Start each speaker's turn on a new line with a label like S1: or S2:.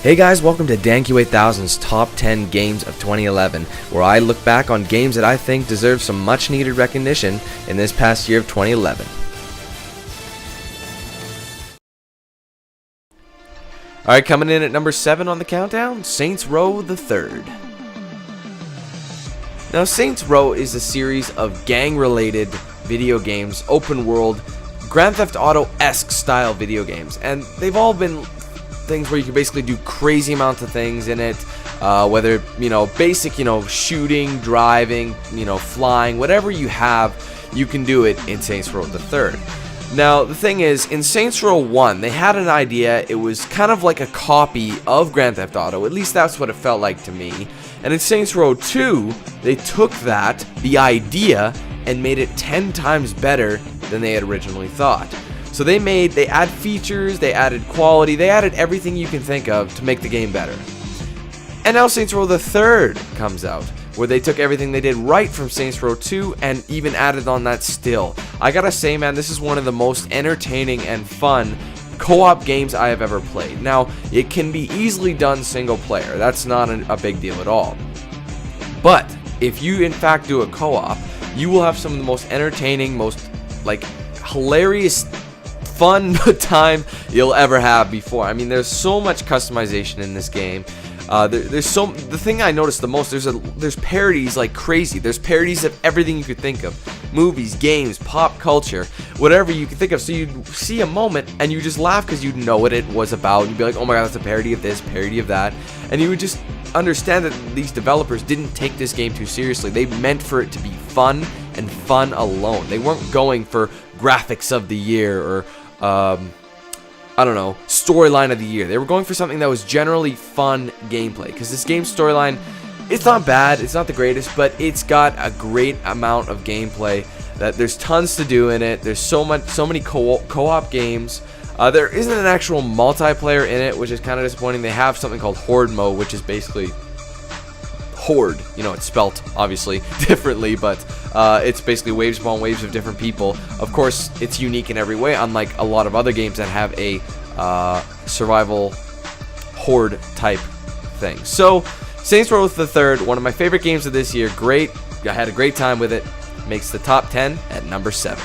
S1: Hey guys, welcome to DanQ8000's Top 10 Games of 2011, where I look back on games that I think deserve some much needed recognition in this past year of 2011. Alright, coming in at number 7 on the countdown, Saints Row the Third. Now, Saints Row is a series of gang-related video games, open world, Grand Theft Auto-esque style video games, and they've all been things where you can basically do crazy amounts of things in it, whether, basic, shooting, driving, flying, whatever you have, you can do it in Saints Row the Third. Now, the thing is, in Saints Row 1, they had an idea. It was kind of like a copy of Grand Theft Auto, at least that's what it felt like to me. And in Saints Row 2, they took the idea, and made it 10 times better than they had originally thought. So they add features, they added quality, they added everything you can think of to make the game better. And now Saints Row the Third comes out, where they took everything they did right from Saints Row 2 and even added on that still. I gotta say, man, this is one of the most entertaining and fun co-op games I have ever played. Now, it can be easily done single player. That's not a big deal at all. But if you in fact do a co-op, you will have some of the most entertaining, most hilarious, fun time you'll ever have before. I mean, there's so much customization in this game. The thing I noticed the most, there's parodies like crazy. There's parodies of everything you could think of. Movies, games, pop culture, whatever you can think of. So you'd see a moment and you just laugh because you know what it was about. You'd be like, oh my god, that's a parody of this, parody of that. And you would just understand that these developers didn't take this game too seriously. They meant for it to be fun and fun alone. They weren't going for graphics of the year or storyline of the year. They were going for something that was generally fun gameplay, because this game's storyline, it's not bad, it's not the greatest, but it's got a great amount of gameplay. That there's tons to do in it. There's so many co-op games. There isn't an actual multiplayer in it, which is kind of disappointing. They have something called Horde mode, which is basically Horde. It's spelt obviously differently, but it's basically waves upon waves of different people. Of course, it's unique in every way, unlike a lot of other games that have a survival horde type thing. So, Saints Row the Third, one of my favorite games of this year. Great, I had a great time with it. Makes the top 10 at number 7.